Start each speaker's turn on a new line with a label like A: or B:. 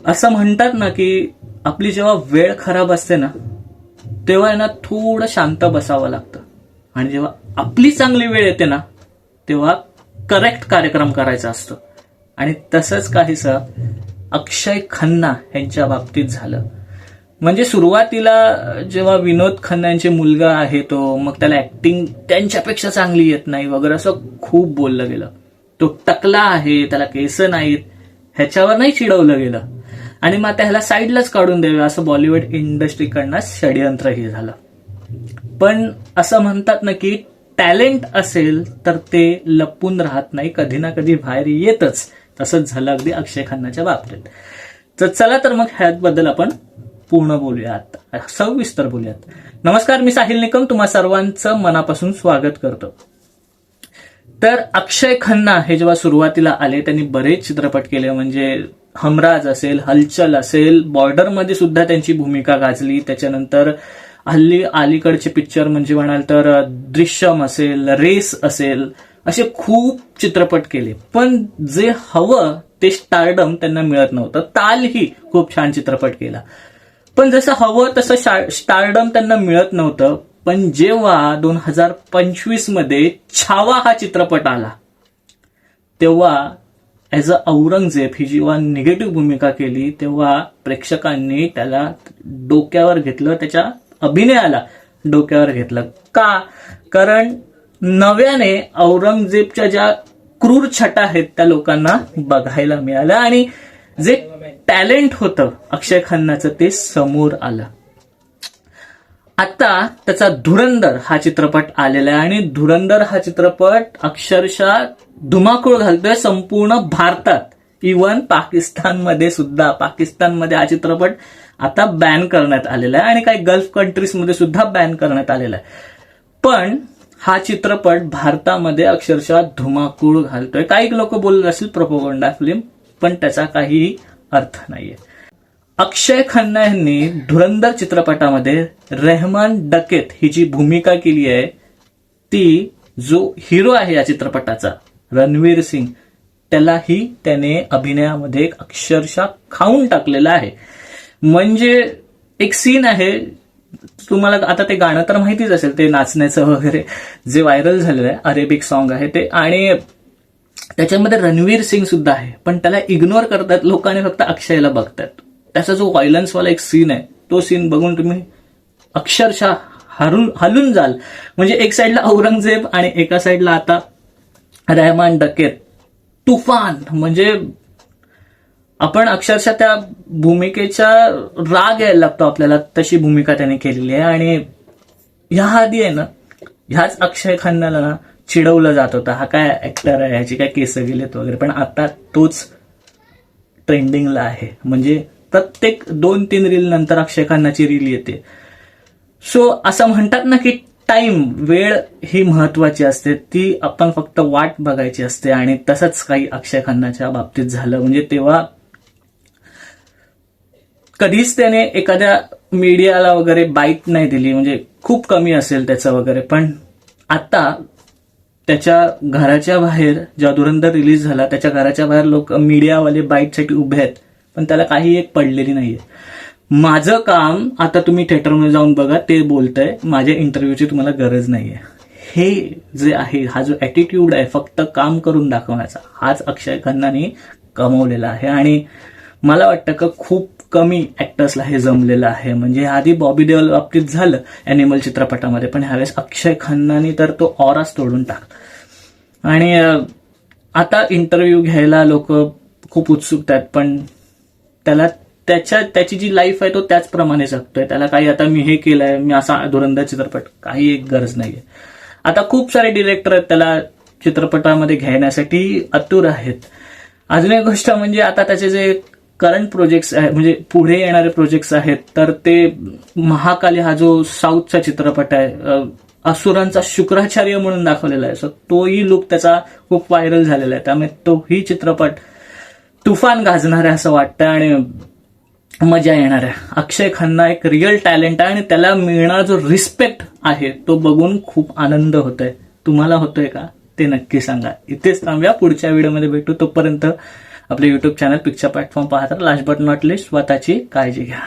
A: असं म्हणतात ना की आपली जेव्हा वेळ खराब असते ना तेव्हा आहे ना थोडं शांत बसावं लागतं, आणि जेव्हा आपली चांगली वेळ येते ना तेव्हा करेक्ट कार्यक्रम करायचा असतो. आणि तसंच काहीसं अक्षय खन्ना यांच्या बाबतीत झालं. म्हणजे सुरुवातीला जेव्हा विनोद खन्ना यांचे मुलगा आहे तो, मग त्याला ऍक्टिंग त्यांच्यापेक्षा चांगली येत नाही वगैरे असं खूप बोललं गेलं. तो टकला आहे, त्याला केस नाहीत, ह्याच्यावर नाही चिडवलं गेलं. आणि मग आता ह्याला साईडलाच काढून द्यावे असं बॉलिवूड इंडस्ट्रीकडनं षडयंत्रही झालं. पण असं म्हणतात ना की टॅलेंट असेल तर ते लपून राहत नाही, कधी ना कधी बाहेर येतच. तसंच झालं अगदी अक्षय खन्नाच्या बाबतीत. तर चला तर मग ह्याबद्दल आपण पूर्ण बोलूयात, सविस्तर बोलूयात. नमस्कार, मी साहिल निकम तुम्हा सर्वांचं मनापासून स्वागत करतो. तर अक्षय खन्ना हे जेव्हा सुरुवातीला आले त्यांनी बरेच चित्रपट केले. म्हणजे हमराज असेल, हलचल असेल, बॉर्डरमध्ये सुद्धा त्यांची भूमिका गाजली. त्याच्यानंतर हल्ली अलीकडचे पिक्चर म्हणजे म्हणाल तर दृश्यम असेल, रेस असेल, असे खूप चित्रपट केले. पण जे हवं ते स्टारडम त्यांना मिळत नव्हतं. तालही खूप छान चित्रपट केला, पण जसं हवं तसं स्टारडम त्यांना मिळत नव्हतं. पण जेव्हा 2025 मध्ये छावा हा चित्रपट आला तेव्हा ॲज अ औरंगजेब ही जेव्हा निगेटिव्ह भूमिका केली तेव्हा प्रेक्षकांनी त्याला डोक्यावर घेतलं, त्याच्या अभिनयाला डोक्यावर घेतलं. का? कारण नव्याने औरंगजेबच्या ज्या क्रूर छटा आहेत त्या लोकांना बघायला मिळाल्या आणि जे टॅलेंट होतं अक्षय खन्नाचं ते समोर आलं. आता त्याचा धुरंधर हा चित्रपट आलेला आहे आणि धुरंधर हा चित्रपट अक्षरशः धुमाकूळ घालतोय संपूर्ण भारतात. इव्हन पाकिस्तानमध्ये सुद्धा, पाकिस्तानमध्ये हा चित्रपट आता बॅन करण्यात आलेला आहे आणि काही गल्फ कंट्रीजमध्ये सुद्धा बॅन करण्यात आलेला आहे. पण हा चित्रपट भारतामध्ये अक्षरशः धुमाकूळ घालतोय. काही लोक बोलत असतील प्रोपोगंडा फिल्म, पण त्याचा काही अर्थ नाहीये. अक्षय खन्ना यांनी धुरंधर चित्रपटामध्ये रेहमान डकेत ही जी भूमिका केली आहे ती जो हिरो आहे या चित्रपटाचा रणवीर सिंग, त्यालाही त्याने अभिनयामध्ये अक्षरशः खाऊन टाकलेला आहे. म्हणजे एक सीन आहे, तुम्हाला आता ते गाणं तर माहितीच असेल, ते नाचण्याचं वगैरे जे व्हायरल झालेलं आहे, अरेबिक सॉन्ग आहे ते, आणि त्याच्यामध्ये रणवीर सिंग सुद्धा आहे. पण त्याला इग्नोर करतात लोकांनी, फक्त अक्षयला बघतात. त्याचा जो व्हायलन्सवाला एक सीन आहे तो सीन बघून तुम्ही अक्षरशः हलून जाल. म्हणजे एक साईडला औरंगजेब आणि एका साईडला आता रेहमान डकेत, तुफान. म्हणजे आपण अक्षरशः त्या भूमिकेचा राग यायला लागतो आपल्याला, तशी भूमिका त्याने केलेली आहे. आणि ह्या आधी आहे ना ह्याच अक्षय खन्नाला ना चिडवलं जात होतं, हा काय ऍक्टर आहे, ह्याची काय केस गेलेत वगैरे. पण आता तोच ट्रेंडिंगला आहे. म्हणजे प्रत्येक 2-3 रील नंतर अक्षय खन्नाची रील येते. सो असं म्हणतात ना की टाइम, वेळ ही महत्वाची असते, ती आपण फक्त वाट बघायची असते. आणि तसंच काही अक्षय खन्नाच्या बाबतीत झालं. म्हणजे तेव्हा कधीच त्याने एखाद्या मीडियाला वगैरे बाईट नाही दिली, म्हणजे खूप कमी असेल त्याचं वगैरे. पण आता त्याच्या घराच्या बाहेर जेव्हा धुरंधर रिलीज झाला त्याच्या घराच्या बाहेर लोक मीडियावाले बाईटसाठी उभे आहेत, पण त्याला काही एक पडलेली नाहीये. माझं काम आता तुम्ही थिएटरमध्ये जाऊन बघा, ते बोलतंय, माझ्या इंटरव्ह्यूची तुम्हाला गरज नाहीये. हे जे आहे, हा जो ऍटिट्यूड आहे फक्त काम करून दाखवण्याचा, हाच अक्षय खन्नाने कमवलेला आहे. आणि मला वाटतं का खूप कमी ऍक्टर्सला हे जमलेलं आहे. म्हणजे आधी बॉबी देओल बाबतीत झालं अॅनिमल चित्रपटामध्ये, पण ह्यावेळेस अक्षय खन्नाने तर तो ऑराच तोडून टाकला. आणि आता इंटरव्ह्यू घ्यायला लोक खूप उत्सुक आहेत, पण त्याला त्याची जी लाईफ आहे तो त्याचप्रमाणे जगतोय. त्याला काही आता मी हे केलंय, मी असा धुरंधर चित्रपट, काही एक गरज नाहीये. आता खूप सारे डिरेक्टर आहेत त्याला चित्रपटामध्ये घेण्यासाठी आतुर आहेत. अजून एक गोष्ट म्हणजे आता त्याचे जे करंट प्रोजेक्ट्स आहेत, म्हणजे पुढे येणारे प्रोजेक्ट्स आहेत, तर ते महाकाली हा जो साऊथचा चित्रपट आहे, असुरांचा शुक्राचार्य म्हणून दाखवलेला आहे. सो तोही लुक त्याचा खूप व्हायरल झालेला आहे. त्यामुळे तोही चित्रपट तुफान गाजणार आहे असं वाटतं आणि मजा येणार आहे. अक्षय खन्ना एक रिअल टॅलेंट आहे आणि त्याला मिळणारा जो रिस्पेक्ट आहे तो बघून खूप आनंद होतोय. तुम्हाला होतोय का ते नक्की सांगा. इथेच थांबूया, पुढच्या व्हिडिओमध्ये भेटू. तोपर्यंत आपले युट्यूब चॅनल पिक्चर प्लॅटफॉर्म पाहता. लास्ट बट नॉट लिस्ट स्वतःची काळजी घ्या.